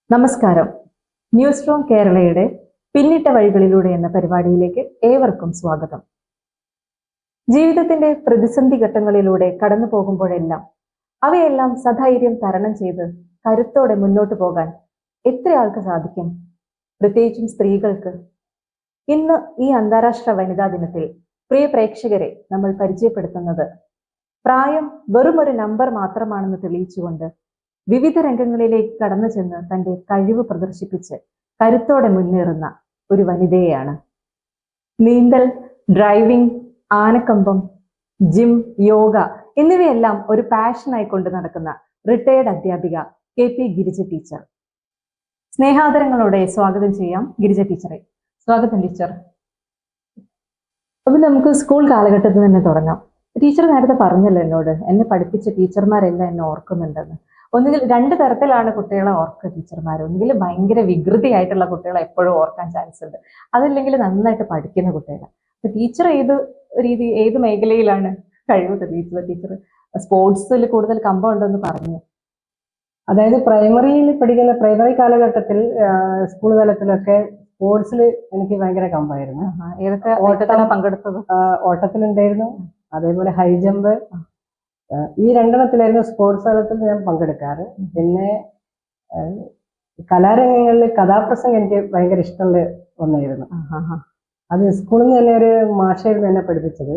നമസ്കാരം. News from കേരളയുടെ പിന്നിട്ട വഴികളിലൂടെ എന്ന പരിപാടിയിലേക്ക് ഏവർക്കും സ്വാഗതം. ജീവിതത്തിന്റെ പ്രതിസന്ധി ഘട്ടങ്ങളിലൂടെ കടന്നു പോകുമ്പോഴെല്ലാം അവയെല്ലാം സധൈര്യം തരണം ചെയ്ത് കരുത്തോടെ മുന്നോട്ട് പോകാൻ എത്ര ആൾക്ക് സാധിക്കും? പ്രത്യേകിച്ചും സ്ത്രീകൾക്ക്. ഇന്ന് ഈ അന്താരാഷ്ട്ര വനിതാ ദിനത്തിൽ പ്രിയ പ്രേക്ഷകരെ നമ്മൾ പരിചയപ്പെടുത്തുന്നത് പ്രായം വെറും ഒരു നമ്പർ മാത്രമാണെന്ന് തെളിയിച്ചുകൊണ്ട് വിവിധ രംഗങ്ങളിലേക്ക് കടന്നു ചെന്ന് തന്റെ കഴിവ് പ്രദർശിപ്പിച്ച് കരുത്തോടെ മുന്നേറുന്ന ഒരു വനിതയെയാണ്. നീന്തൽ, ഡ്രൈവിംഗ്, ആനക്കമ്പം, ജിം, യോഗ എന്നിവയെല്ലാം ഒരു പാഷനായി കൊണ്ട് നടക്കുന്ന റിട്ടയർഡ് അധ്യാപിക KP ഗിരിജ ടീച്ചർ. സ്നേഹാദരങ്ങളോടെ സ്വാഗതം ചെയ്യാം ഗിരിജ ടീച്ചറെ. സ്വാഗതം ടീച്ചർ. അപ്പൊ നമുക്ക് സ്കൂൾ കാലഘട്ടത്തിൽ തന്നെ തുടങ്ങാം. ടീച്ചർ നേരത്തെ പറഞ്ഞല്ലോ എന്നോട്, എന്നെ പഠിപ്പിച്ച ടീച്ചർമാരെല്ലാം എന്നെ ഓർക്കുന്നുണ്ടെന്ന്. ഒന്നുകിൽ രണ്ട് തരത്തിലാണ് കുട്ടികളെ ഓർക്കുക ടീച്ചർമാർ. ഒന്നുകിൽ ഭയങ്കര വികൃതിയായിട്ടുള്ള കുട്ടികളെ എപ്പോഴും ഓർക്കാൻ ചാൻസ് ഉണ്ട്, അതല്ലെങ്കിൽ നന്നായിട്ട് പഠിക്കുന്ന കുട്ടികളെ. അപ്പൊ ടീച്ചർ ഏത് മേഖലയിലാണ് കഴിവ് തെളിയിച്ചത്? ടീച്ചർ സ്പോർട്സിൽ കൂടുതൽ കമ്പം ഉണ്ടെന്ന് പറഞ്ഞു. അതായത് പ്രൈമറി കാലഘട്ടത്തിൽ സ്കൂൾ തലത്തിലൊക്കെ സ്പോർട്സിൽ എനിക്ക് ഭയങ്കര കമ്പായിരുന്നു. ഏതൊക്കെ ഓട്ടത്തിലാണ് പങ്കെടുത്തത്? ഓട്ടത്തിലുണ്ടായിരുന്നു, അതേപോലെ ഹൈ ജമ്പ്, ഈ രണ്ടെണ്ണത്തിലായിരുന്നു സ്പോർട്സ് തലത്തിൽ ഞാൻ പങ്കെടുക്കാറ്. പിന്നെ കലാരംഗങ്ങളിൽ കഥാപ്രസംഗം എനിക്ക് ഭയങ്കര ഇഷ്ടമുള്ള ഒന്നായിരുന്നു. അത് സ്കൂളിൽ നിന്ന് തന്നെ ഒരു മാഷായിരുന്നു എന്നെ പഠിപ്പിച്ചത്.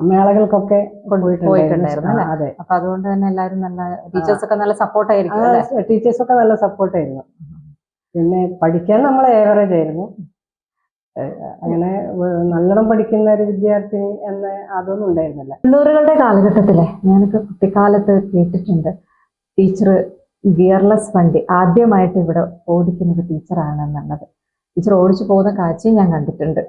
മേളകൾക്കൊക്കെ പോയിട്ടുണ്ടായിരുന്നു. അതെ. അപ്പൊ അതുകൊണ്ട് തന്നെ എല്ലാവരും നല്ല ടീച്ചേഴ്സൊക്കെ നല്ല സപ്പോർട്ടായിരിക്കും. ടീച്ചേഴ്സൊക്കെ നല്ല സപ്പോർട്ടായിരുന്നു. പിന്നെ പഠിക്കാൻ നമ്മൾ ഏവറേജ് ആയിരുന്നു. അങ്ങനെ നല്ലോണം പഠിക്കുന്ന ഒരു വിദ്യാർത്ഥിനി എന്ന് അതൊന്നും ഉണ്ടായിരുന്നില്ല. തൊണ്ണൂറുകളുടെ കാലഘട്ടത്തിലെ ഞാനൊക്കെ കുട്ടിക്കാലത്ത് കേട്ടിട്ടുണ്ട്, ടീച്ചർ ഗിയർലെസ് വണ്ടി ആദ്യമായിട്ട് ഇവിടെ ഓടിക്കുന്നത് ടീച്ചറാണെന്നുള്ളത്. ടീച്ചർ ഓടിച്ചു പോകുന്ന കാഴ്ചയും ഞാൻ കണ്ടിട്ടുണ്ട്.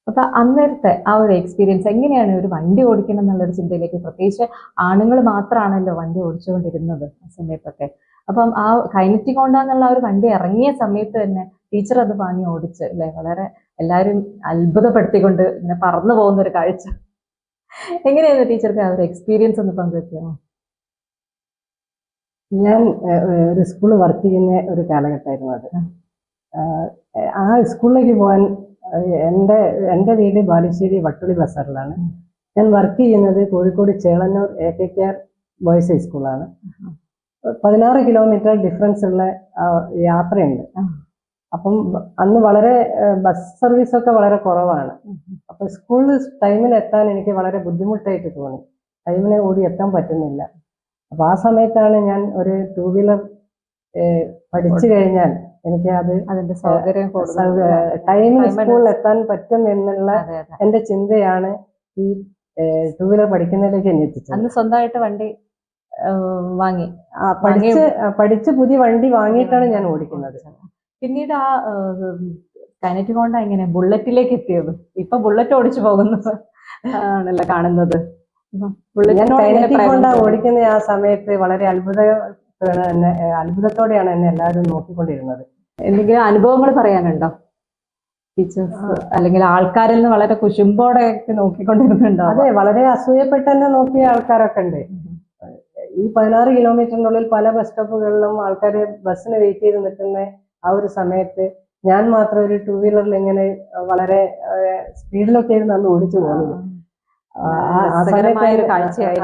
അപ്പൊ അന്നേരത്തെ ആ ഒരു എക്സ്പീരിയൻസ് എങ്ങനെയാണ് ഒരു വണ്ടി ഓടിക്കണം എന്നുള്ളൊരു ചിന്തയിലേക്ക്, പ്രത്യേകിച്ച് ആണുങ്ങൾ മാത്രമാണല്ലോ വണ്ടി ഓടിച്ചുകൊണ്ടിരുന്നത് ആ സമയത്തൊക്കെ. അപ്പം ആ കൈനറ്റിക് ഹോണ്ട എന്നുള്ള ഒരു വണ്ടി ഇറങ്ങിയ സമയത്ത് തന്നെ ടീച്ചർ അത് വാങ്ങി ഓടിച്ച് അല്ലെ, വളരെ എല്ലാവരും അത്ഭുതപ്പെടുത്തിക്കൊണ്ട് ഇങ്ങനെ പറന്നു പോകുന്ന ഒരു കാഴ്ച. എങ്ങനെയായിരുന്നു ടീച്ചർക്ക് ആ ഒരു എക്സ്പീരിയൻസ് ഒന്ന് പങ്കുവെക്കാമോ? ഞാൻ ഒരു സ്കൂളിൽ വർക്ക് ചെയ്യുന്ന ഒരു കാലഘട്ടമായിരുന്നു അത്. ആ സ്കൂളിലേക്ക് പോകാൻ എൻ്റെ വീട് ബാലുശ്ശേരി വട്ടുളി ബസാറിലാണ്. ഞാൻ വർക്ക് ചെയ്യുന്നത് കോഴിക്കോട് ചേളന്നൂർ AKKR ബോയ്സ് ഹൈസ്കൂളാണ്. 16 കിലോമീറ്റർ ഡിഫറൻസ് ഉള്ള യാത്രയുണ്ട്. അപ്പം അന്ന് വളരെ ബസ് സർവീസ് ഒക്കെ വളരെ കുറവാണ്. അപ്പൊ സ്കൂളിൽ ടൈമിന് എത്താൻ എനിക്ക് വളരെ ബുദ്ധിമുട്ടായിട്ട് തോന്നി. ടൈമിന് ഓടി എത്താൻ പറ്റുന്നില്ല. അപ്പൊ ആ സമയത്താണ് ഞാൻ ഒരു 2 വീലർ പഠിച്ചു കഴിഞ്ഞാൽ എനിക്ക് അതിന്റെ സൗകര്യം ടൈമിന് സ്കൂളിൽ എത്താൻ പറ്റും എന്നുള്ള എന്റെ ചിന്തയാണ് ഈ 2 വീലർ പഠിക്കുന്നതിലേക്ക് എന്നെ എത്തിച്ചത്. അന്ന് സ്വന്തമായിട്ട് വണ്ടി വാങ്ങി പഠിച്ച് പുതിയ വണ്ടി വാങ്ങിയിട്ടാണ് ഞാൻ ഓടിക്കുന്നത്. പിന്നീട് ആ കൈനറ്റിക് ഹോണ്ട എങ്ങനെ ബുള്ളറ്റിലേക്ക് എത്തിയത്? ഇപ്പൊ ബുള്ളറ്റ് ഓടിച്ചു പോകുന്നത് ആണല്ലോ കാണുന്നത്. ഞാൻ കൈനറ്റിക് ഹോണ്ട ഓടിക്കുന്ന ആ സമയത്ത് വളരെ അത്ഭുതത്തോടെയാണ് എന്നെ എല്ലാവരും നോക്കിക്കൊണ്ടിരുന്നത്. എന്തെങ്കിലും അനുഭവങ്ങൾ പറയാനുണ്ടോ? ടീച്ചേഴ്സ് അല്ലെങ്കിൽ ആൾക്കാരിൽ നിന്ന് വളരെ കുശുമ്പോടെ നോക്കിക്കൊണ്ടിരുന്നുണ്ടോ? അതെ, വളരെ അസൂയപ്പെട്ട് തന്നെ നോക്കിയ ആൾക്കാരൊക്കെ ഉണ്ട്. ഈ 16 കിലോമീറ്ററിനുള്ളിൽ പല ബസ് സ്റ്റോപ്പുകളിലും ആൾക്കാർ ബസ്സിന് വെയിറ്റ് ചെയ്ത് നിൽക്കുന്ന ആ ഒരു സമയത്ത് ഞാൻ മാത്രം ഒരു 2 വീലറിൽ ഇങ്ങനെ വളരെ സ്പീഡിലൊക്കെ ആയിരുന്നു അന്ന് ഓടിച്ചു പോകുന്നത്.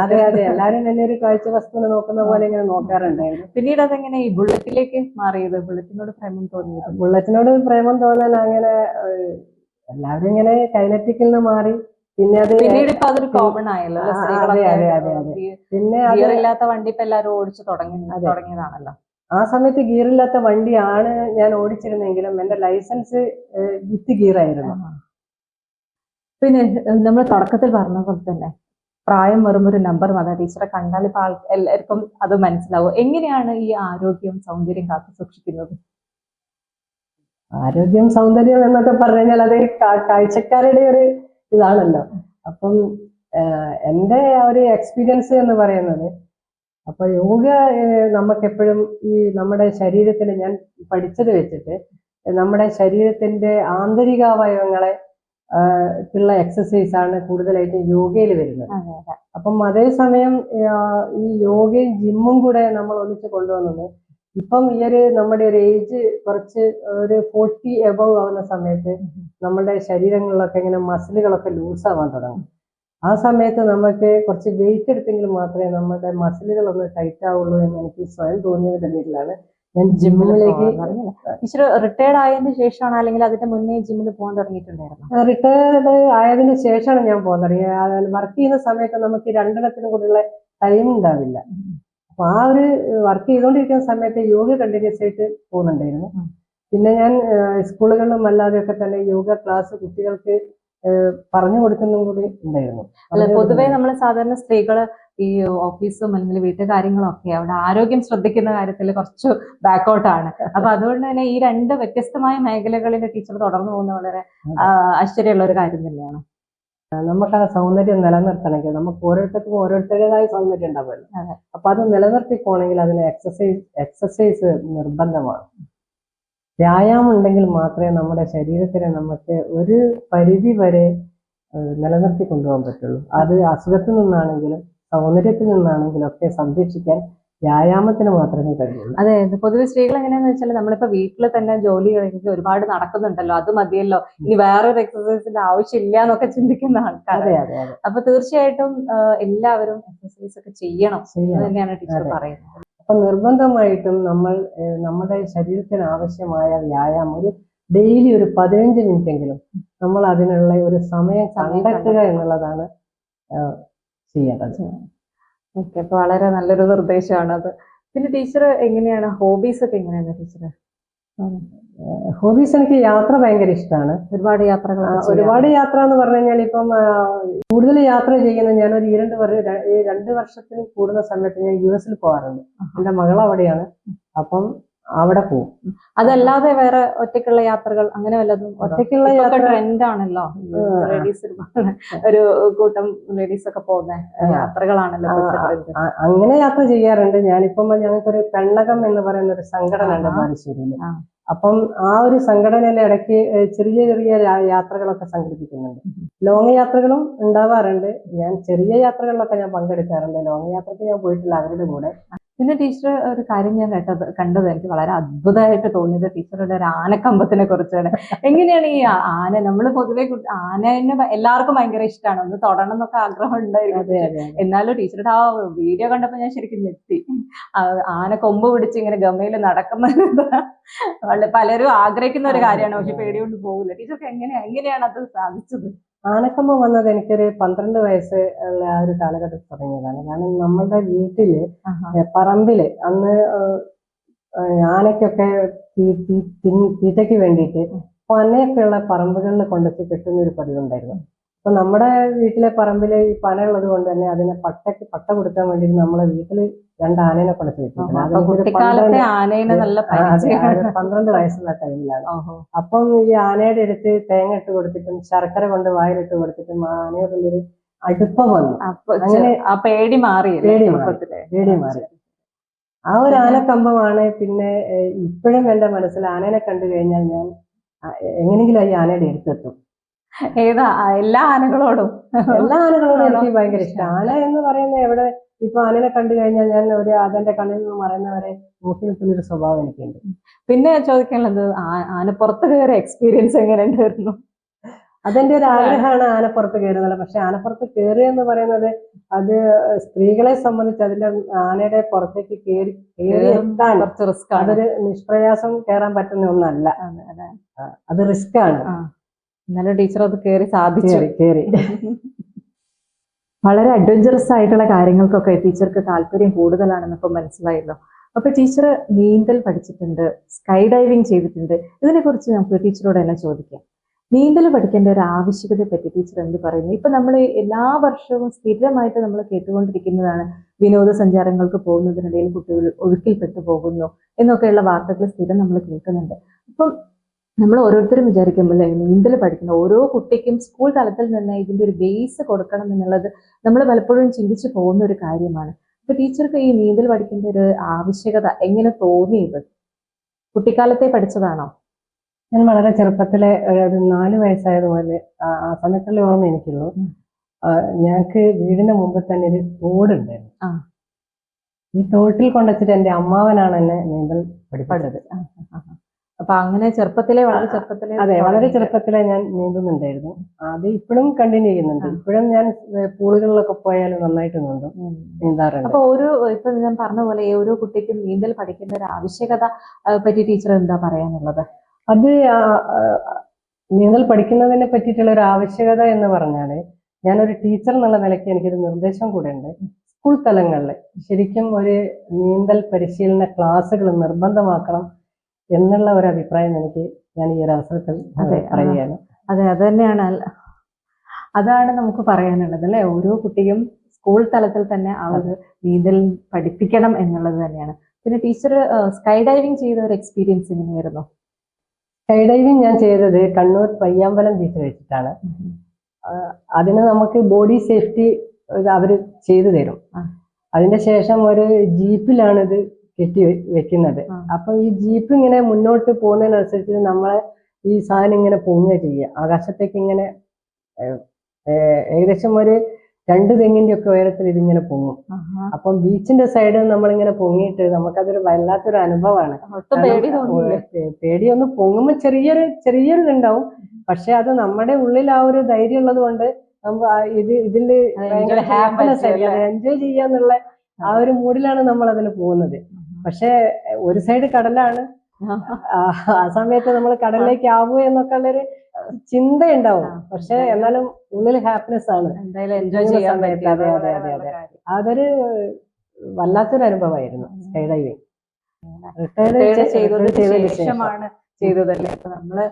അതെ അതെ, എല്ലാരും എന്നെ ഒരു കാഴ്ച വസ്തുവിനെ നോക്കുന്ന പോലെ ഇങ്ങനെ നോക്കാറുണ്ടായിരുന്നു. പിന്നീട് അതെങ്ങനെ ഈ ബുള്ളറ്റിലേക്ക് മാറിയത്? ബുള്ളറ്റിനോട് പ്രേമം തോന്നിയത്? ബുള്ളറ്റിനോട് പ്രേമം തോന്നാൻ അങ്ങനെ എല്ലാവരും ഇങ്ങനെ കൈനറ്റിക്കിൽ നിന്ന് മാറി. പിന്നെ അത് അതൊരു കോമൺ ആയല്ലോ. പിന്നെ ഗിയറില്ലാത്ത വണ്ടി ഇപ്പൊ എല്ലാവരും ഓടിച്ചു തുടങ്ങിയതാണല്ലോ. ആ സമയത്ത് ഗിയറില്ലാത്ത വണ്ടിയാണ് ഞാൻ ഓടിച്ചിരുന്നെങ്കിലും എന്റെ ലൈസൻസ് വിത്ത് ഗിയർ ആയിരുന്നു. പിന്നെ നമ്മൾ തുടക്കത്തിൽ പറഞ്ഞ പോലെ തന്നെ പ്രായം വെറും ഒരു നമ്പർ മാത്രം. ടീച്ചറെ കണ്ടാൽ ഇപ്പൊ എല്ലാവർക്കും അത് മനസ്സിലാവും. എങ്ങനെയാണ് ഈ ആരോഗ്യവും സൗന്ദര്യം കാത്തു സൂക്ഷിക്കുന്നത്? ആരോഗ്യം സൗന്ദര്യം എന്നൊക്കെ പറഞ്ഞു കഴിഞ്ഞാൽ അത് കാഴ്ചക്കാരുടെ ഒരു ഇതാണല്ലോ. അപ്പം എൻ്റെ ഒരു എക്സ്പീരിയൻസ് എന്ന് പറയുന്നത്, അപ്പൊ യോഗ നമുക്കെപ്പോഴും ഈ നമ്മുടെ ശരീരത്തിന്, ഞാൻ പഠിച്ചത് വെച്ചിട്ട് നമ്മുടെ ശരീരത്തിന്റെ ആന്തരിക അവയവങ്ങളെ ഉള്ള എക്സസൈസ് ആണ് കൂടുതലായിട്ട് യോഗയിൽ വരുന്നത്. അപ്പം അതേസമയം ഈ യോഗയും ജിമ്മും കൂടെ നമ്മൾ ഒന്നിച്ച് കൊണ്ടുവന്നത് ഇപ്പം ഈ നമ്മുടെ ഒരു ഏജ് കുറച്ച് ഒരു 40 എബവ് ആവുന്ന സമയത്ത് നമ്മുടെ ശരീരങ്ങളിലൊക്കെ ഇങ്ങനെ മസിലുകളൊക്കെ ലൂസ് ആവാൻ തുടങ്ങും. ആ സമയത്ത് നമുക്ക് കുറച്ച് വെയിറ്റ് എടുത്തെങ്കിൽ മാത്രമേ നമ്മുടെ മസിലുകളൊന്ന് ടൈറ്റ് ആവുള്ളൂ എന്ന് എനിക്ക് സ്വയം തോന്നിയതിന്റെ പേരിലാണ് ഞാൻ ജിമ്മിലേക്ക്. ടീച്ചർ റിട്ടയർഡ് ആയതിനു ശേഷമാണ് അല്ലെങ്കിൽ അതിന്റെ മുന്നേ ജിമ്മിൽ പോകാൻ തുടങ്ങിയിട്ടുണ്ടായിരുന്നു? റിട്ടയർഡ് ആയതിനു ശേഷമാണ് ഞാൻ പോകാൻ തുടങ്ങിയത്. വർക്ക് ചെയ്യുന്ന സമയത്ത് നമുക്ക് രണ്ടെണ്ണത്തിനും കൂടെയുള്ള ടൈം ഉണ്ടാവില്ല. അപ്പൊ ആ ഒരു വർക്ക് ചെയ്തുകൊണ്ടിരിക്കുന്ന സമയത്ത് യോഗ കണ്ടിന്യൂസ് ആയിട്ട് പോകുന്നുണ്ടായിരുന്നു. പിന്നെ ഞാൻ സ്കൂളുകളിലും അല്ലാതെയൊക്കെ തന്നെ യോഗ ക്ലാസ് കുട്ടികൾക്ക് പറഞ്ഞു കൊടുക്കുന്നതും കൂടി ഉണ്ടായിരുന്നു. അല്ല, പൊതുവെ നമ്മൾ സാധാരണ സ്ത്രീകള് ഈ ഓഫീസും അല്ലെങ്കിൽ വീട്ടു കാര്യങ്ങളും ഒക്കെ അവിടെ ആരോഗ്യം ശ്രദ്ധിക്കുന്ന കാര്യത്തിൽ കുറച്ച് ബാക്കൗട്ടാണ്. അപ്പൊ അതുകൊണ്ട് തന്നെ ഈ രണ്ട് വ്യത്യസ്തമായ മേഖലകളിൽ ടീച്ചർ തുടർന്നു പോകുന്ന വളരെ ആശ്ചര്യമുള്ള ഒരു കാര്യം തന്നെയാണ്. നമുക്ക് ആ സൗന്ദര്യം നിലനിർത്തണമെങ്കിൽ നമുക്ക് ഓരോരുത്തർക്കും ഓരോരുത്തരുടേതായ സൗന്ദര്യം ഉണ്ടാവുമല്ലോ. അപ്പൊ അത് നിലനിർത്തി പോകണമെങ്കിൽ അതിന് എക്സസൈസ് നിർബന്ധമാണ്. വ്യായാമം ഉണ്ടെങ്കിൽ മാത്രമേ നമ്മുടെ ശരീരത്തിനെ നമുക്ക് ഒരു പരിധി വരെ നിലനിർത്തി കൊണ്ടുപോകാൻ പറ്റുള്ളൂ. അത് അസുഖത്തിൽ നിന്നാണെങ്കിലും സൗന്ദര്യത്തിൽ നിന്നാണെങ്കിലും ഒക്കെ സംരക്ഷിക്കാൻ വ്യായാമത്തിന് മാത്രമേ കഴിയുള്ളൂ. അതെ, പൊതുവെ സ്ത്രീകൾ എങ്ങനെയാന്ന് വെച്ചാൽ നമ്മളിപ്പോ വീട്ടിൽ തന്നെ ജോലി കഴിഞ്ഞ് ഒരുപാട് നടക്കുന്നുണ്ടല്ലോ, അത് മതിയല്ലോ, ഇനി വേറൊരു എക്സസൈസിന്റെ ആവശ്യമില്ല എന്നൊക്കെ ചിന്തിക്കുന്ന ആൾക്കാർ. അപ്പൊ തീർച്ചയായിട്ടും എല്ലാവരും എക്സസൈസ് ഒക്കെ ചെയ്യണം എന്ന് തന്നെയാണ് ടീച്ചർ പറയുന്നത്. അപ്പൊ നിർബന്ധമായിട്ടും നമ്മൾ നമ്മുടെ ശരീരത്തിന് ആവശ്യമായ വ്യായാമം ഒരു ഡെയിലി ഒരു 15 മിനിറ്റ് എങ്കിലും നമ്മൾ അതിനുള്ള ഒരു സമയം കണ്ടെത്തുക എന്നുള്ളതാണ് ചെയ്യേണ്ടത്. ഓക്കെ, അപ്പൊ വളരെ നല്ലൊരു നിർദ്ദേശമാണ് അത്. പിന്നെ ടീച്ചർ എങ്ങനെയാണ് ഹോബീസ് ഒക്കെ എങ്ങനെയാണ് ടീച്ചർ? ഹോബീസ് എനിക്ക് യാത്ര ഭയങ്കര ഇഷ്ടമാണ്. ഒരുപാട് യാത്രകൾ എന്ന് പറഞ്ഞു കഴിഞ്ഞാൽ ഇപ്പം കൂടുതൽ യാത്ര ചെയ്യുന്ന ഞാനൊരു 2 വർഷത്തിൽ കൂടുന്ന സമയത്ത് ഞാൻ US പോകാറുണ്ട്. എന്റെ മകൾ അവിടെയാണ്. അപ്പം അവിടെ പോകും. അതല്ലാതെ വേറെ ഒറ്റയ്ക്കുള്ള യാത്രകൾ അങ്ങനെ വല്ലതും? ഒറ്റയ്ക്കുള്ള യാത്ര ട്രെൻഡ് ആണല്ലോ, ലേഡീസ് ഒരു കൂട്ടം ലേഡീസ് ഒക്കെ പോകുന്ന യാത്രകളാണല്ലോ. അങ്ങനെ യാത്ര ചെയ്യാറുണ്ട്. ഞാനിപ്പം ഞങ്ങൾക്കൊരു പെണ്ണകം എന്ന് പറയുന്ന ഒരു സംഘടന ഉണ്ട് ബാലുശ്ശേരിയിൽ. അപ്പം ആ ഒരു സംഘടനയിലെ ഇടയ്ക്ക് ചെറിയ ചെറിയ യാത്രകളൊക്കെ സംഘടിപ്പിക്കുന്നുണ്ട്. ലോങ് യാത്രകളും ഉണ്ടാവാറുണ്ട്. ഞാൻ ചെറിയ യാത്രകളിലൊക്കെ ഞാൻ പങ്കെടുക്കാറുണ്ട്. ലോങ് യാത്രയ്ക്ക് ഞാൻ പോയിട്ടില്ല അവരുടെ കൂടെ. പിന്നെ ടീച്ചർ ഒരു കാര്യം ഞാൻ കണ്ടത് എനിക്ക് വളരെ അത്ഭുതമായിട്ട് തോന്നിയത് ടീച്ചറുടെ ഒരു ആനക്കമ്പത്തിനെ കുറിച്ചാണ്. എങ്ങനെയാണ് ഈ ആന, നമ്മൾ പൊതുവെ ആനനെ എല്ലാവർക്കും ഭയങ്കര ഇഷ്ടമാണ്, ഒന്ന് തൊടണം എന്നൊക്കെ ആഗ്രഹം ഉണ്ടായിരുന്നു. എന്നാലും ടീച്ചറുടെ ആ വീഡിയോ കണ്ടപ്പോ ഞാൻ ശരിക്കും ഞെട്ടി. ആന കൊമ്പ് പിടിച്ച് ഇങ്ങനെ ഗമയിൽ നടക്കുന്ന പലരും ആഗ്രഹിക്കുന്ന ഒരു കാര്യമാണ്, പക്ഷെ പേടികൊണ്ട് പോകില്ല. ടീച്ചർക്ക് എങ്ങനെയാണ് അത് സാധിച്ചത്? ആനക്കമ്പ് വന്നത് എനിക്കൊരു 12 വയസ്സ് ഉള്ള ആ ഒരു കാലഘട്ടത്തിൽ തുടങ്ങിയതാണ്. കാരണം നമ്മുടെ വീട്ടില് പറമ്പില് അന്ന് ആനയ്ക്കൊക്കെ തീറ്റയ്ക്ക് വേണ്ടിയിട്ട് പനയൊക്കെയുള്ള പറമ്പുകളിൽ കൊണ്ടുവച്ച് കെട്ടുന്ന ഒരു പതിവുണ്ടായിരുന്നു. അപ്പൊ നമ്മുടെ വീട്ടിലെ പറമ്പില് ഈ പന ഉള്ളത് കൊണ്ട് തന്നെ അതിനെ പട്ട കൊടുക്കാൻ വേണ്ടിയിട്ട് നമ്മളെ വീട്ടില് 2 ആനേനെ കൊണ്ടുവച്ച് വെച്ചിട്ടുണ്ട്. 12 വയസ്സുള്ള ടൈമിലാണ്. അപ്പം ഈ ആനയുടെ അടുത്ത് തേങ്ങ ഇട്ട് കൊടുത്തിട്ടും ശർക്കര കൊണ്ട് വായിലിട്ട് കൊടുത്തിട്ടും ആനയോടുള്ളൊരു അടുപ്പം വന്നു. അങ്ങനെ പേടി മാറി. ആ ഒരു ആനക്കമ്പമാണ് പിന്നെ ഇപ്പോഴും എന്റെ മനസ്സിൽ ആനേനെ കണ്ടു കഴിഞ്ഞാൽ ഞാൻ എങ്ങനെങ്കിലും ഈ ആനയുടെ അടുത്തെത്തും. എല്ലാ ആനകളോടും എനിക്ക് ഭയങ്കര ഇഷ്ടം. ആന എന്ന് പറയുന്നത് എവിടെ ഇപ്പൊ ആനനെ കണ്ടു കഴിഞ്ഞാൽ ഞാൻ അതെന്റെ കണ്ണിൽ നിന്ന് മറയുന്നവരെ നോക്കി നിൽക്കുന്ന ഒരു സ്വഭാവം എനിക്കുണ്ട്. പിന്നെ ചോദിക്കാനുള്ളത്, ആനപ്പുറത്ത് കയറിയ എക്സ്പീരിയൻസ് എങ്ങനെ ഉണ്ടായിരുന്നു? അതെന്റെ ഒരു ആഗ്രഹമാണ് ആനപ്പുറത്ത് കയറുന്നത്. പക്ഷെ ആനപ്പുറത്ത് കയറുക എന്ന് പറയുന്നത് അത് സ്ത്രീകളെ സംബന്ധിച്ച് അതിന്റെ ആനയുടെ പുറത്തേക്ക് കയറിയെത്താൻ അതൊരു നിഷ്പ്രയാസം കയറാൻ പറ്റുന്ന ഒന്നല്ല. അത് റിസ്ക് ആണ്. എന്നാലും ടീച്ചർ അത് കയറി സാധിച്ചു. വളരെ അഡ്വഞ്ചറസ് ആയിട്ടുള്ള കാര്യങ്ങൾക്കൊക്കെ ടീച്ചർക്ക് താല്പര്യം കൂടുതലാണെന്ന് ഇപ്പൊ മനസ്സിലായല്ലോ. അപ്പൊ ടീച്ചർ നീന്തൽ പഠിച്ചിട്ടുണ്ട്, സ്കൈ ഡൈവിങ് ചെയ്തിട്ടുണ്ട്. ഇതിനെ കുറിച്ച് നമുക്ക് ടീച്ചറോട് തന്നെ ചോദിക്കാം. നീന്തൽ പഠിക്കേണ്ട ഒരു ആവശ്യകതയെ പറ്റി ടീച്ചർ എന്ത് പറയുന്നു? ഇപ്പൊ നമ്മൾ എല്ലാ വർഷവും സ്ഥിരമായിട്ട് നമ്മൾ കേട്ടുകൊണ്ടിരിക്കുന്നതാണ്, വിനോദസഞ്ചാരങ്ങൾക്ക് പോകുന്നതിനിടയിൽ കുട്ടികൾ ഒഴുക്കിൽപ്പെട്ടു പോകുന്നു എന്നൊക്കെയുള്ള വാർത്തകൾ സ്ഥിരം നമ്മൾ കേൾക്കുന്നുണ്ട്. അപ്പം നമ്മൾ ഓരോരുത്തരും വിചാരിക്കുമ്പോൾ നീന്തൽ പഠിക്കുന്ന ഓരോ കുട്ടിക്കും സ്കൂൾ തലത്തിൽ നിന്ന് ഇതിന്റെ ഒരു ബേസ് കൊടുക്കണം എന്നുള്ളത് നമ്മൾ പലപ്പോഴും ചിന്തിച്ചു പോകുന്ന ഒരു കാര്യമാണ്. അപ്പൊ ടീച്ചർക്ക് ഈ നീന്തൽ പഠിക്കേണ്ട ഒരു ആവശ്യകത എങ്ങനെ തോന്നിയത്? കുട്ടിക്കാലത്തെ പഠിച്ചതാണോ? ഞാൻ വളരെ ചെറുപ്പത്തിലെ ഒരു 4 വയസ്സായതുപോലെ ആ സമയത്തുള്ള ഓർമ്മ എനിക്കുള്ളൂ. ഞങ്ങൾക്ക് വീടിന്റെ മുമ്പിൽ തന്നെ ഒരു തോടുണ്ടായിരുന്നു. ഈ തോട്ടിൽ കൊണ്ടുവച്ചിട്ട് എന്റെ അമ്മാവനാണ് എന്നെ നീന്തൽ പഠിപ്പിച്ചത്. അപ്പൊ അങ്ങനെ ചെറുപ്പത്തിലെ വളരെ ചെറുപ്പത്തിലെ അതെ, വളരെ ചെറുപ്പത്തിലെ ഞാൻ നീന്തുന്നുണ്ടായിരുന്നു. അത് ഇപ്പോഴും കണ്ടിന്യൂ ചെയ്യുന്നുണ്ട്. ഇപ്പോഴും ഞാൻ പൂളുകളിലൊക്കെ പോയാൽ നന്നായിട്ട് നീന്താറുണ്ട്. അപ്പൊ ഇപ്പൊ ഞാൻ പറഞ്ഞ പോലെ ഓരോ കുട്ടിക്കും നീന്തൽ പഠിക്കേണ്ട ഒരു ആവശ്യകത പറ്റി ടീച്ചർ എന്താ പറയാനുള്ളത്? അത് നീന്തൽ പഠിക്കുന്നതിനെ പറ്റിയിട്ടുള്ള ഒരു ആവശ്യകത എന്ന് പറഞ്ഞാല്, ഞാനൊരു ടീച്ചർ എന്നുള്ള നിലയ്ക്ക് എനിക്കൊരു നിർദ്ദേശം കൂടെ ഉണ്ട്. സ്കൂൾ തലങ്ങളിൽ ശരിക്കും ഒരു നീന്തൽ പരിശീലന ക്ലാസ്സുകൾ നിർബന്ധമാക്കണം എന്നുള്ള ഒരു അഭിപ്രായം ഞാൻ ഈ ഒരു അവസരത്തിൽ പറയുകയാണ്. അതെ, അത് തന്നെയാണ്, അതാണ് നമുക്ക് പറയാനുള്ളത് അല്ലെ. ഓരോ കുട്ടിയും സ്കൂൾ തലത്തിൽ തന്നെ ആ ഒരു നീന്തൽ പഠിപ്പിക്കണം എന്നുള്ളത് തന്നെയാണ്. പിന്നെ ടീച്ചർ സ്കൈ ഡൈവിംഗ് ചെയ്ത ഒരു എക്സ്പീരിയൻസ് എങ്ങനെയായിരുന്നു? സ്കൈ ഡൈവിംഗ് ഞാൻ ചെയ്തത് കണ്ണൂർ പയ്യാമ്പലം ബീച്ചിൽ വെച്ചിട്ടാണ്. അതിന് നമുക്ക് ബോഡി സേഫ്റ്റി അവര് ചെയ്തു തരും. അതിന്റെ ശേഷം ഒരു ജീപ്പിലാണ് ഇത് കെട്ടി വെക്കുന്നത്. അപ്പൊ ഈ ജീപ്പ് ഇങ്ങനെ മുന്നോട്ട് പോകുന്നതിനനുസരിച്ച് നമ്മളെ ഈ സാധനം ഇങ്ങനെ പൊങ്ങുക ചെയ്യുക, ആകാശത്തേക്ക് ഇങ്ങനെ ഏകദേശം ഒരു 2 തെങ്ങിന്റെ ഒക്കെ ഉയരത്തിൽ ഇതിങ്ങനെ പൊങ്ങും. അപ്പം ബീച്ചിന്റെ സൈഡിൽ നമ്മളിങ്ങനെ പൊങ്ങിയിട്ട് നമുക്കതൊരു വല്ലാത്തൊരു അനുഭവമാണ്. പേടിയൊന്ന് പൊങ്ങുമ്പോ ചെറിയൊരു ഇതുണ്ടാവും. പക്ഷെ അത് നമ്മുടെ ഉള്ളിൽ ആ ഒരു ധൈര്യം ഉള്ളത് കൊണ്ട് ഇതില് ഭയങ്കര ഹാപ്പിനെസ് ആയിരിക്കും. അത് എൻജോയ് ചെയ്യാന്നുള്ള ആ ഒരു മൂഡിലാണ് നമ്മൾ അതിന് പോകുന്നത്. പക്ഷെ ഒരു സൈഡ് കടലാണ്. ആ സമയത്ത് നമ്മൾ കടലിലേക്ക് ആവൂ എന്നൊക്കെ ഉള്ളൊരു ചിന്ത ഉണ്ടാവും. പക്ഷെ എന്നാലും ഉള്ളിൽ ഹാപ്പിനെസ് ആണ്. എൻജോയ് ചെയ്യാൻ സമയത്ത് അതെ അതെ അതെ അതെ അതൊരു വല്ലാത്തൊരു അനുഭവമായിരുന്നു സ്കൈ ഡൈവിംഗ്. റിട്ടയർഡ് ചെയ്തതിന് ശേഷമാണ് ചെയ്തതല്ലേ. അപ്പൊ നമ്മള്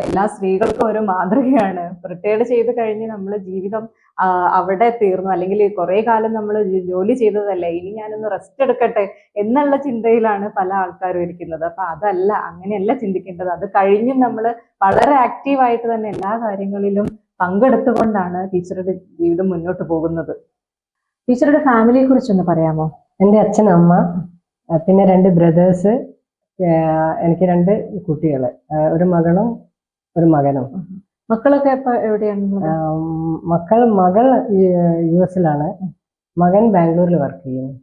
എല്ലാ സ്ത്രീകൾക്കും ഒരു മാതൃകയാണ്. റിട്ടയർഡ് ചെയ്ത് കഴിഞ്ഞ് നമ്മള് ജീവിതം അവിടെ തീർന്നു, അല്ലെങ്കിൽ കുറെ കാലം നമ്മൾ ജോലി ചെയ്തതല്ലേ, ഇനി ഞാനൊന്ന് റെസ്റ്റ് എടുക്കട്ടെ എന്നുള്ള ചിന്തയിലാണ് പല ആൾക്കാരും ഇരിക്കുന്നത്. അപ്പൊ അങ്ങനെയല്ല ചിന്തിക്കേണ്ടത്. അത് കഴിഞ്ഞും നമ്മൾ വളരെ ആക്റ്റീവായിട്ട് തന്നെ എല്ലാ കാര്യങ്ങളിലും പങ്കെടുത്തുകൊണ്ടാണ് ടീച്ചറുടെ ജീവിതം മുന്നോട്ട് പോകുന്നത്. ടീച്ചറുടെ ഫാമിലിയെ കുറിച്ചൊന്ന് പറയാമോ? എൻ്റെ അച്ഛൻ, അമ്മ, പിന്നെ 2 ബ്രദേഴ്സ്, എനിക്ക് 2 കുട്ടികള്, ഒരു മകളും ഒരു മകനും. മക്കളൊക്കെ ഇപ്പൊ എവിടെയാണ്? മകൾ US-ലാണ്, മകൻ ബാംഗ്ലൂരിൽ വർക്ക് ചെയ്യുന്നു.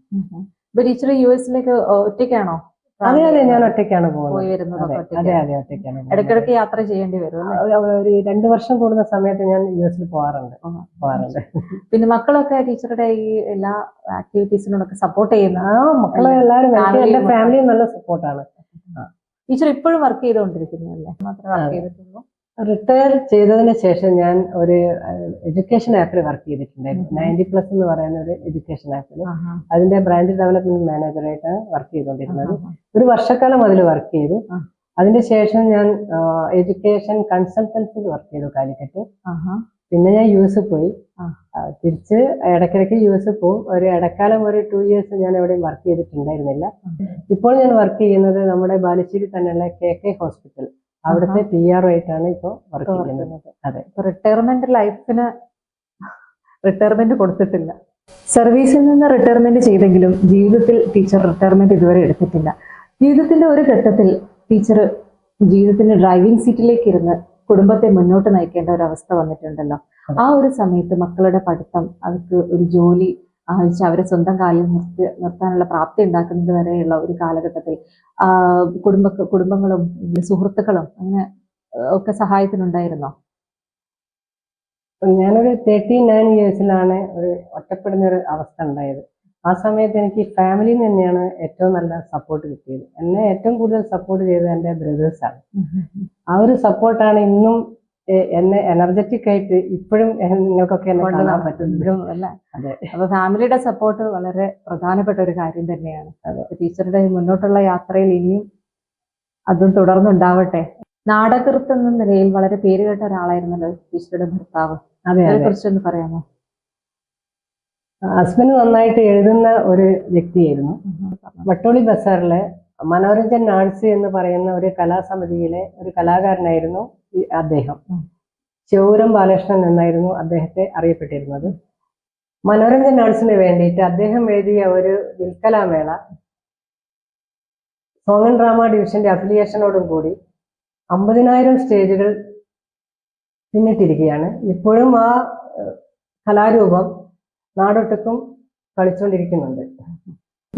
ഇപ്പൊ ടീച്ചർ US-ലേക്ക് ഒറ്റയ്ക്കാണോ? അതെ അതെ, ഞാൻ ഒറ്റയ്ക്കാണ് പോകുന്നത്. അതെ അതെ, ഒറ്റയ്ക്കാണ്. ഇടയ്ക്കിടയ്ക്ക് യാത്ര ചെയ്യേണ്ടി വരും. ഒരു 2 വർഷം കൂടുന്ന സമയത്ത് ഞാൻ US-ൽ പോകാറുണ്ട്. പിന്നെ മക്കളൊക്കെ ടീച്ചറുടെ ഈ എല്ലാ ആക്ടിവിറ്റീസിനോടൊക്കെ സപ്പോർട്ട് ചെയ്യുന്ന? മക്കളെ എല്ലാവരും, എന്റെ ഫാമിലി നല്ല സപ്പോർട്ടാണ്. ടീച്ചർ ഇപ്പോഴും വർക്ക് ചെയ്തുകൊണ്ടിരിക്കുന്നതല്ലേ? മാത്രമേ വർക്ക് ചെയ്തിട്ടുള്ളൂ? റിട്ടയർ ചെയ്തതിന് ശേഷം ഞാൻ ഒരു എഡ്യൂക്കേഷൻ ആപ്പിൽ വർക്ക് ചെയ്തിട്ടുണ്ടായിരുന്നു. 90+ എന്ന് പറയുന്ന ഒരു എഡ്യൂക്കേഷൻ ആപ്പിൽ അതിന്റെ ബ്രാഞ്ച് ഡെവലപ്മെന്റ് മാനേജറായിട്ട് വർക്ക് ചെയ്തുകൊണ്ടിരുന്നത്. ഒരു വർഷക്കാലം അതിൽ വർക്ക് ചെയ്തു. അതിന്റെ ശേഷം ഞാൻ എഡ്യൂക്കേഷൻ കൺസൾട്ടൻസിൽ വർക്ക് ചെയ്തു കാലിക്കറ്റ്. പിന്നെ ഞാൻ US പോയി. തിരിച്ച് ഇടയ്ക്കിടയ്ക്ക് US പോകും. ഒരു ഇടക്കാലം ഒരു 2 years ഞാൻ എവിടെയും വർക്ക് ചെയ്തിട്ടുണ്ടായിരുന്നില്ല. ഇപ്പോൾ ഞാൻ വർക്ക് ചെയ്യുന്നത് നമ്മുടെ ബാലുശ്ശേരി തന്നെയുള്ള KK ഹോസ്പിറ്റൽ, അവിടുത്തെ PRO ആയിട്ടാണ് ഇപ്പോൾ വർക്ക് ചെയ്യുന്നത്. അതെ, റിട്ടയർമെന്റ് കൊടുത്തിട്ടില്ല. സർവീസിൽ നിന്ന് റിട്ടയർമെന്റ് ചെയ്തെങ്കിലും ജീവിതത്തിൽ ടീച്ചർ റിട്ടയർമെന്റ് ഇതുവരെ എടുത്തിട്ടില്ല. ജീവിതത്തിന്റെ ഒരു ഘട്ടത്തിൽ ടീച്ചർ ജീവിതത്തിന്റെ ഡ്രൈവിംഗ് സീറ്റിലേക്ക് ഇരുന്ന് കുടുംബത്തെ മുന്നോട്ട് നയിക്കേണ്ട ഒരു അവസ്ഥ വന്നിട്ടുണ്ടല്ലോ. ആ ഒരു സമയത്ത് മക്കളുടെ പഠിത്തം, അവർക്ക് ഒരു ജോലി അവരെ സ്വന്തം കാലിൽ നിർത്താനുള്ള പ്രാപ്തി ഉണ്ടാക്കുന്നത് വരെയുള്ള ഒരു കാലഘട്ടത്തിൽ കുടുംബങ്ങളും സുഹൃത്തുക്കളും അങ്ങനെ ഒക്കെ സഹായത്തിനുണ്ടായിരുന്നോ? ഞാനൊരു 39 yearsലാണ് ഒരു ഒറ്റപ്പെടുന്ന ഒരു അവസ്ഥ ഉണ്ടായത്. ആ സമയത്ത് എനിക്ക് ഫാമിലിയിൽ നിന്ന് തന്നെയാണ് ഏറ്റവും നല്ല സപ്പോർട്ട് കിട്ടിയത്. എന്നെ ഏറ്റവും കൂടുതൽ സപ്പോർട്ട് ചെയ്തത് എൻ്റെ ബ്രദേഴ്സാണ്. ആ ഒരു സപ്പോർട്ടാണ് ഇന്നും എന്നെ എനർജറ്റിക് ആയിട്ട് ഇപ്പോഴും നിങ്ങൾക്കൊക്കെ എന്നെ കാണാൻ പറ്റും. അതെ, അപ്പൊ ഫാമിലിയുടെ സപ്പോർട്ട് വളരെ പ്രധാനപ്പെട്ട ഒരു കാര്യം തന്നെയാണ്. ടീച്ചറുടെ മുന്നോട്ടുള്ള യാത്രയിൽ ഇനിയും അതും തുടർന്നുണ്ടാവട്ടെ. നാടകൃത്ത് എന്ന നിലയിൽ വളരെ പേരുകേട്ട ഒരാളായിരുന്നല്ലോ ടീച്ചറുടെ ഭർത്താവ്. അതിനെ കുറിച്ചൊന്ന് പറയാമോ? ഹസ്ബൻഡ് നന്നായിട്ട് എഴുതുന്ന ഒരു വ്യക്തിയായിരുന്നു. വട്ടോളി ബസാറിലെ മനോരഞ്ജൻ ആർട്സ് എന്ന് പറയുന്ന ഒരു കലാസമിതിയിലെ ഒരു കലാകാരനായിരുന്നു അദ്ദേഹം. ചൗരം ബാലകൃഷ്ണൻ എന്നായിരുന്നു അദ്ദേഹത്തെ അറിയപ്പെട്ടിരുന്നത്. മനോരഞ്ജൻ ആർട്സിന് വേണ്ടിയിട്ട് അദ്ദേഹം എഴുതിയ ഒരു വിൽക്കലാമേള സോങ് ആൻഡ് ഡ്രാമ ഡിവിഷന്റെ അഫിലിയേഷനോടും കൂടി 50,000 സ്റ്റേജുകൾ പിന്നിട്ടിരിക്കുകയാണ്. ഇപ്പോഴും ആ കലാരൂപം നാടൊട്ടുക്കും കളിച്ചുകൊണ്ടിരിക്കുന്നുണ്ട്.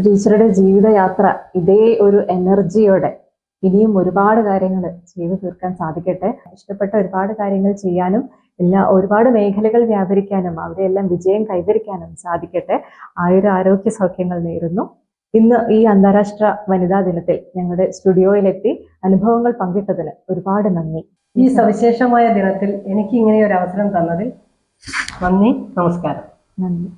ടീച്ചറുടെ ജീവിതയാത്ര ഇതേ ഒരു എനർജിയോടെ ഇനിയും ഒരുപാട് കാര്യങ്ങൾ ചെയ്തു തീർക്കാൻ സാധിക്കട്ടെ. ഇഷ്ടപ്പെട്ട ഒരുപാട് കാര്യങ്ങൾ ചെയ്യാനും ഒരുപാട് മേഖലകൾ വ്യാപരിക്കാനും അവിടെയെല്ലാം വിജയം കൈവരിക്കാനും സാധിക്കട്ടെ. ആരോഗ്യ സൗഖ്യങ്ങൾ നേരുന്നു. ഇന്ന് ഈ അന്താരാഷ്ട്ര വനിതാ ദിനത്തിൽ ഞങ്ങളുടെ സ്റ്റുഡിയോയിലെത്തി അനുഭവങ്ങൾ പങ്കിട്ടതിന് ഒരുപാട് നന്ദി. ഈ സവിശേഷമായ ദിനത്തിൽ എനിക്ക് ഇങ്ങനെ ഒരു അവസരം തന്നതിൽ നന്ദി. നമസ്കാരം. നന്ദി.